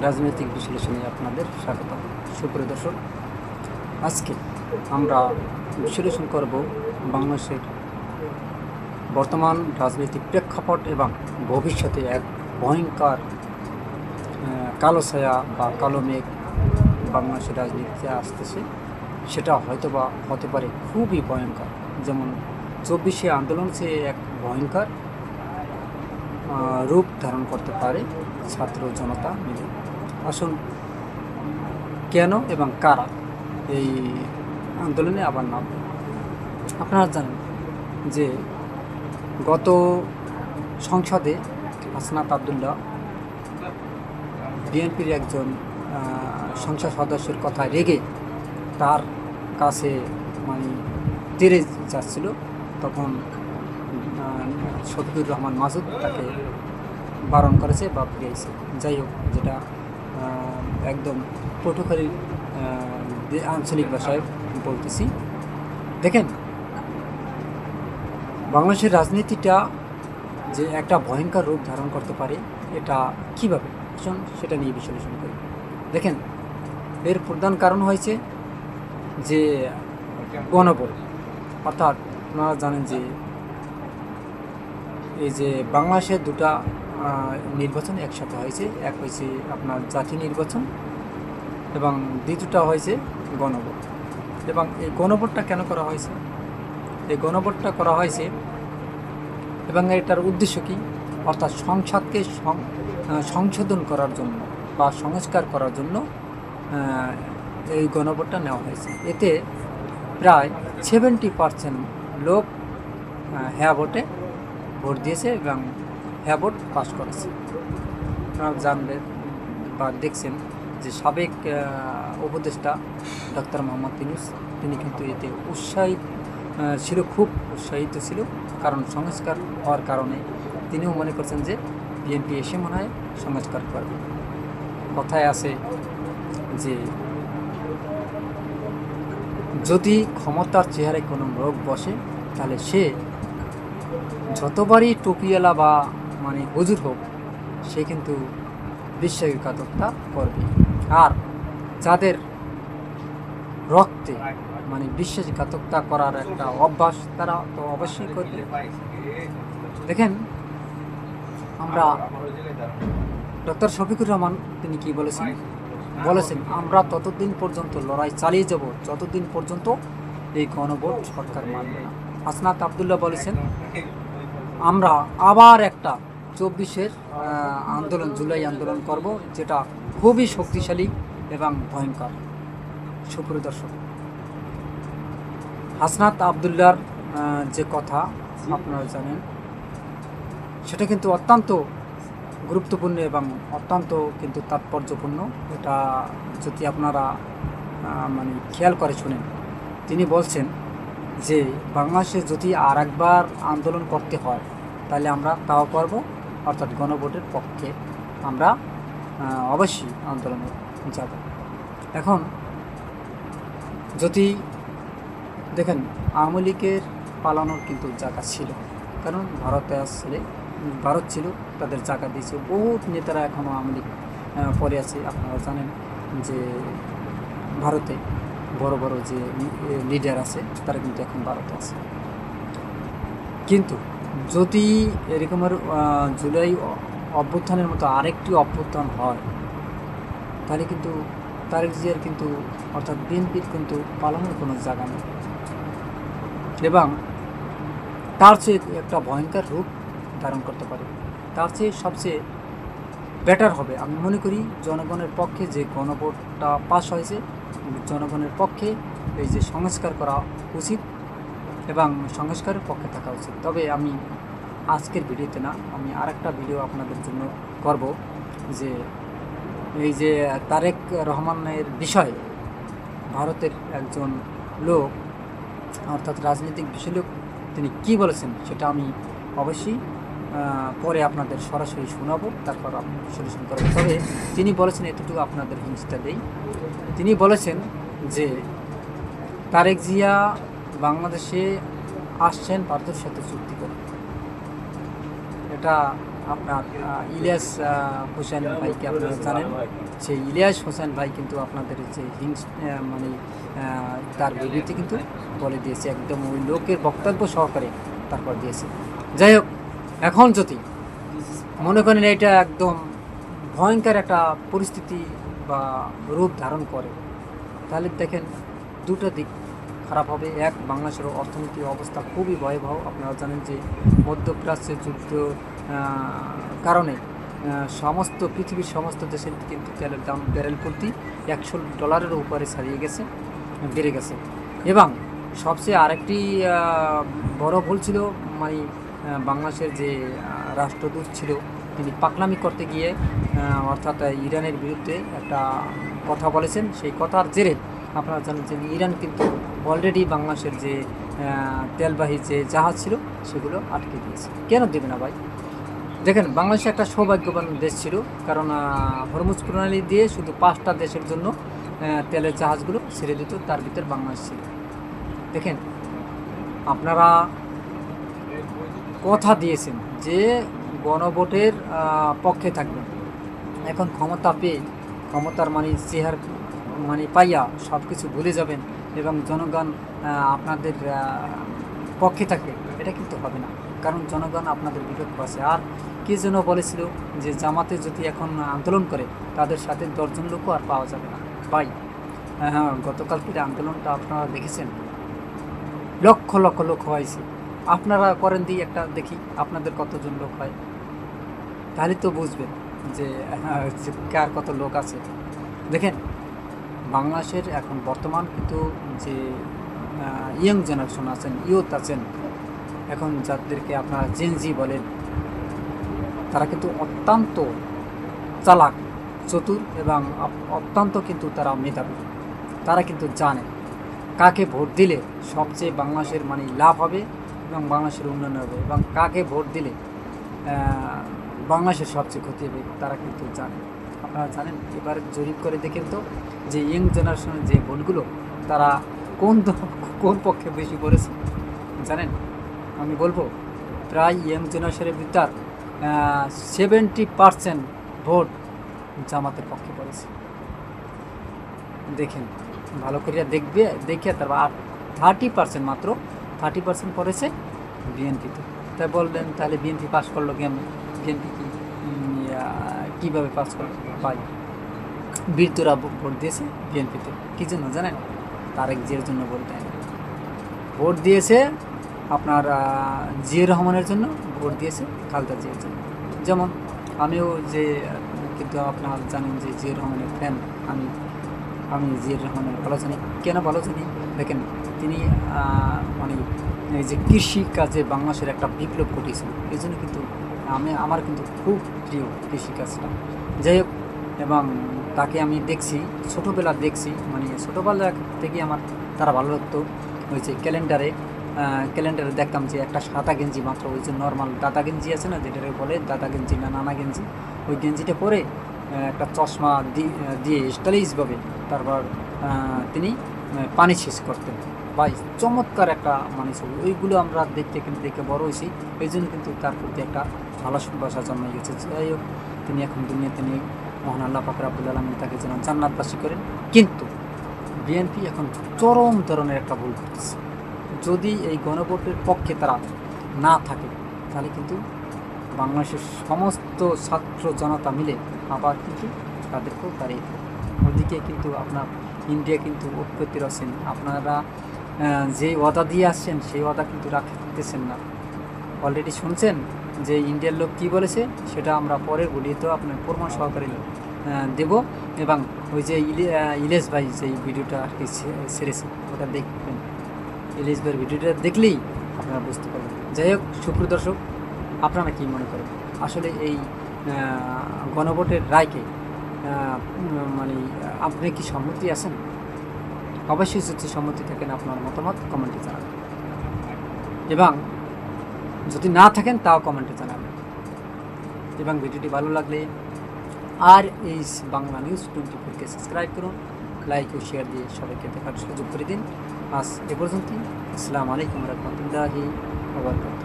রাজনৈতিক বিশ্লেষণে আপনাদের স্বাগত। সুপ্রিয় দর্শক, আজকে আমরা বিশ্লেষণ করব বাংলাদেশের বর্তমান রাজনৈতিক প্রেক্ষাপট এবং ভবিষ্যতে এক ভয়ঙ্কর কালো ছায়া বা কালো মেঘ বাংলাদেশের রাজনীতিতে আসতেছে। সেটা হয়তোবা হতে পারে খুবই ভয়ঙ্কর, যেমন 24শে আন্দোলন সে এক ভয়ঙ্কর রূপ ধারণ করতে পারে ছাত্র জনতা মিলে। আসুন, কেন এবং কারা এই আন্দোলনে আবার নাম? আপনারা জানেন যে গত সংসদে হাসনাত আবদুল্লাহ বিএনপির একজন সংসদ সদস্যের কথা রেগে তার কাছে তেড়ে যাচ্ছিল, তখন শফিকুর রহমান মাসুদ তাকে বারণ করেছে বা ফিরিয়েছে। যাই হোক, যেটা একদম পটুখালী আঞ্চলিক ভাষায় বলতেছি। দেখেন, বাংলাদেশের রাজনীতিটা যে একটা ভয়ঙ্কর রূপ ধারণ করতে পারে, এটা কীভাবে আসুন সেটা নিয়ে বিশ্লেষণ করি। দেখেন, এর প্রধান কারণ হয়েছে যে গণভোট। অর্থাৎ আপনারা জানেন যে এই যে বাংলাদেশের দুটা নির্বাচন একসাথে হয়েছে। এক হয়েছে আপনার জাতীয় নির্বাচন এবং দ্বিতীয়টা হয়েছে গণভোট। এবং এই গণভোটটা কেন করা হয়েছে? এই গণভোটটা করা হয়েছে এবং এটার উদ্দেশ্য কী? অর্থাৎ সংসদকে সংশোধন করার জন্য বা সংস্কার করার জন্য এই গণভোটটা নেওয়া হয়েছে। এতে প্রায় 70% লোক হ্যাঁ ভোটে ভোট দিয়েছে এবং হ্যাঁ ভোট পাস করেছে। আপনারা জানবেন বা দেখছেন যে সাবেক উপদেষ্টা ডক্টর মোহাম্মদ ইউনূস তিনি কিন্তু এতে খুব উৎসাহিত ছিল, কারণ সংস্কার হওয়ার কারণে তিনিও মনে করছেন যে বিএনপি এসে মনে হয় সংস্কার করবে। কথায় আছে যে যদি ক্ষমতার চেহারায় কোনো লোক বসে, তাহলে সে যতবারই টুপিওয়ালা বা হুজুর হোক, সে কিন্তু বিশ্বাসঘাতকতা করবে। আর যাদের রক্তে বিশ্বাসঘাতকতা করার একটা অভ্যাস, তারা তো অবশ্যই করবে। দেখেন, আমরা ডক্টর শফিকুর রহমান তিনি কি বলেছেন আমরা ততদিন পর্যন্ত লড়াই চালিয়ে যাব যতদিন পর্যন্ত এই গণভোট সরকার মানবে না। হাসনাত আবদুল্লাহ বলেছেন আমরা আবার একটা 24-এর আন্দোলন, জুলাই আন্দোলন করব, যেটা খুবই শক্তিশালী এবং ভয়ঙ্কর। সুপ্রিয় দর্শক, হাসনাত আবদুল্লাহর যে কথা আপনারা জানেন, সেটা কিন্তু অত্যন্ত গুরুত্বপূর্ণ এবং অত্যন্ত কিন্তু তাৎপর্যপূর্ণ। এটা যদি আপনারা খেয়াল করে শুনেন, তিনি বলছেন যে বাংলাদেশে যদি আর একবার আন্দোলন করতে হয়, তাহলে আমরা তাও করব, অর্থাৎ গণভোটের পক্ষে আমরা অবশ্যই আন্দোলনে যাব। এখন যদি দেখেন, আওয়ামী লীগের পালানোর কিন্তু জায়গা ছিল, কারণ ভারত ছিল, তাদের জায়গা দিয়েছে। বহুত নেতারা এখনও আওয়ামী লীগ পরে আছে। আপনারা জানেন যে ভারতে বড় বড় যে লিডার আছে, তারা কিন্তু এখন ভারতে আছে। কিন্তু যদি এরকমের জুলাই অভ্যুত্থানের মতো আরেকটি অভ্যুত্থান হয়, তাহলে কিন্তু তারেক জিয়ার কিন্তু অর্থাৎ বিএনপির কিন্তু পালানোর কোনো জায়গা নেই, এবং তার চেয়ে একটা ভয়ঙ্কর রূপ ধারণ করতে পারে। তার চেয়ে সবচেয়ে বেটার হবে, আমি মনে করি, জনগণের পক্ষে যে গণভোটটা পাস হয়েছে, জনগণের পক্ষে এই যে সংস্কার করা উচিত এবং সংস্কারের পক্ষে থাকা উচিত। তবে আমি আজকের ভিডিওতে না, আমি আরেকটা ভিডিও আপনাদের জন্য করব, যে এই যে তারেক রহমানের বিষয়ে ভারতের একজন লোক, অর্থাৎ রাজনৈতিক বিষয়লোক, তিনি কি বলেছেন সেটা আমি অবশ্যই পরে আপনাদের সরাসরি শোনাবো, তারপর আমি সলিউশন করব। তবে তিনি বলেছেন, এতটুকু আপনাদের হিন্টসটা দেই, তিনি বলেছেন যে তারেক জিয়া বাংলাদেশে আসছেন ভারতের সাথে চুক্তি করে। এটা আপনার ইলিয়াস হোসেন ভাইকে আপনারা জানেন, সেই ইলিয়াস হোসেন ভাই কিন্তু আপনাদের যে মানে তার ভিডিওতে কিন্তু বলে দিয়েছে, একদম ওই লোকের বক্তব্য সহকারে তারপর দিয়েছে। যাই হোক, এখন যদি মনে করেন এটা একদম ভয়ঙ্কর একটা পরিস্থিতি বা রূপ ধারণ করে, তাহলে দেখেন দুটো দিক খারাপ হবে। এক, বাংলাদেশের অর্থনৈতিক অবস্থা খুবই ভয়াবহ। আপনারা জানেন যে মধ্যপ্রাচ্যের যুদ্ধ কারণে সমস্ত পৃথিবীর সমস্ত দেশের কিন্তু তেলের দাম ব্যারেল প্রতি $100 উপরে ছাড়িয়ে গেছে, বেড়ে গেছে। এবং সবচেয়ে আরেকটি বড় ভুল ছিল, মানে বাংলাদেশের যে রাষ্ট্রদূত ছিল তিনি পাকনামি করতে গিয়ে অর্থাৎ ইরানের বিরুদ্ধে একটা কথা বলেছেন। সেই কথার জেরে আপনারা জানেন যে ইরান কিন্তু অলরেডি বাংলাদেশের যে তেলবাহী যে জাহাজ ছিল সেগুলো আটকে দিয়েছে। কেন দেবে না ভাই? দেখেন, বাংলাদেশ একটা সৌভাগ্যবান দেশ ছিল, কারণ হরমুজ প্রণালী দিয়ে শুধু 5টা দেশের জন্য তেলের জাহাজগুলো ছেড়ে দিত, তার ভিতর বাংলাদেশ ছিল। দেখেন, আপনারা কথা দিয়েছেন যে গণভোটের পক্ষে থাকবেন, এখন ক্ষমতা পেয়ে ক্ষমতার মানে পাইয়া সব কিছু ভুলে যাবেন এবং জনগণ আপনাদের পক্ষে থাকবে, এটা কিন্তু হবে না। কারণ জনগণ আপনাদের বিপক্ষ আছে। আর কে যেন বলেছিল যে জামাতে যদি এখন আন্দোলন করে তাদের সাথে 10 জন লোকও আর পাওয়া যাবে না। ভাই, হ্যাঁ, গতকালকের আন্দোলনটা আপনারা দেখেছেন, লক্ষ লক্ষ লোক হয়েছে। আপনারা করেন দিয়ে একটা দেখি আপনাদের কতজন লোক হয়, তাহলে তো বুঝবেন যে কার কত লোক আছে। দেখেন, বাংলাদেশের এখন বর্তমান কিন্তু যে ইয়ং জেনারেশন আছেন, ইউথ আছেন, এখন যাদেরকে আপনারা জেনজি বলেন, তারা কিন্তু অত্যন্ত চালাক, চতুর এবং অত্যন্ত কিন্তু তারা মেধাবী। তারা কিন্তু জানে কাকে ভোট দিলে সবচেয়ে বাংলাদেশের মানে লাভ হবে এবং বাংলাদেশের উন্নয়ন হবে, এবং কাকে ভোট দিলে বাংলাদেশের সবচেয়ে ক্ষতি হবে, তারা কিন্তু জানে। আপনারা জানেন, এবার জরিপ করে দেখেন তো যে ইয়ং জেনারেশনের যে ভোটগুলো তারা কোন পক্ষে বেশি পড়েছে জানেন? আমি বলবো প্রায় ইয়ং জেনারেশনের ভিতর 70% ভোট জামাতের পক্ষে পড়েছে। দেখেন, ভালো করে দেখে তারপর 30% মাত্র 30% পড়েছে বিএনপিতে। তাই বললেন তাহলে বিএনপি পাস করলো কেমন? বিএনপি কীভাবে পাস করলো? ভাই, বীরতরা ভোট দিয়েছে বিএনপিতে, কী জন্য জানেন? তারেক জিয়ার জন্য ভোট দেয় না, ভোট দিয়েছে আপনার জিয়া রহমানের জন্য, ভোট দিয়েছে খালেদা জিয়ার জন্য। যেমন আমিও যে, কিন্তু আপনারা জানেন যে জিয়া রহমানের ফ্যান আমি জিয়া রহমানের ভালো জানি। কেন ভালো জানি? দেখেন, তিনি মানে এই যে কৃষি কাজে বাংলাদেশের একটা বিপ্লব ঘটিয়েছিল, এই জন্য কিন্তু আমার কিন্তু খুব প্রিয় কৃষিকাজটা। যাই হোক, এবং তাকে আমি দেখছি, ছোটোবেলা দেখছি, মানে ছোটোবেলা থেকে আমার তারা ভালো লাগতো। ওই যে ক্যালেন্ডারে দেখতাম যে একটা সাদা গেঞ্জি মাত্র, ওই যে নর্মাল দাদা গেঞ্জি আছে না, যেটাকে বলে দাদা গেঞ্জি না নানা গেঞ্জি, ওই গেঞ্জিটা পরে একটা চশমা দিয়ে স্টাইলিশভাবে তারপর তিনি পানি শেষ করতেন। ভাই, চমৎকার একটা মানে ছবি, ওইগুলো আমরা দেখে বড় হয়েছি, এই জন্য কিন্তু তার প্রতি একটা ভালোবাসা জন্মে গেছে। যাই হোক, তিনি এখন দুনিয়াতে নেই, মহান আল্লাহ পাক রব্বুল আলামিন তাকে যেন জান্নাতবাসী করেন। কিন্তু বিএনপি এখন চরম ধরনের একটা ভুল করতেছে। যদি এই গণভোটের পক্ষে তারা না থাকে, তাহলে কিন্তু বাংলাদেশের সমস্ত ছাত্র জনতা মিলে আবার কিন্তু তাদেরকেও দাঁড়িয়ে থাকে। ওদিকে কিন্তু আপনার ইন্ডিয়া কিন্তু ঐক্যতির আছেন, আপনারা যে ওয়াদা দিয়ে আসছেন সেই ওয়াদা কিন্তু রাখতেছেন না। অলরেডি শুনছেন যে ইন্ডিয়ার লোক কী বলেছে, সেটা আমরা পরের ভিডিওতে আপনার প্রমাণ সহকারে দেব। এবং ওই যে ইলিয়াস ভাই যে ভিডিওটা আর কি ছেড়েছে, ওটা দেখবেন। ইলিয়াস ভাইয়ের ভিডিওটা দেখলেই আপনারা বুঝতে পারবেন। যাই হোক, সুপ্রিয় দর্শক, আপনারা কী মনে করেন আসলে এই গণভোটের রায়কে মানে আপনি কি সম্মতি আছেন? অবশ্যই যদি সম্মতি থাকেন আপনার মতামত কমেন্টে জানাবেন, এবং যদি না থাকেন তাও কমেন্টে জানাবেন। এবং ভিডিওটি ভালো লাগলে আর এই বাংলা নিউজ 24কে সাবস্ক্রাইব করুন, লাইক ও শেয়ার দিয়ে সবাইকে দেখার সুযোগ করে দিন। আজ এ পর্যন্তই। আসসালামু আলাইকুম রহমতুল্লাহি ওয়া বারাকাতুহু।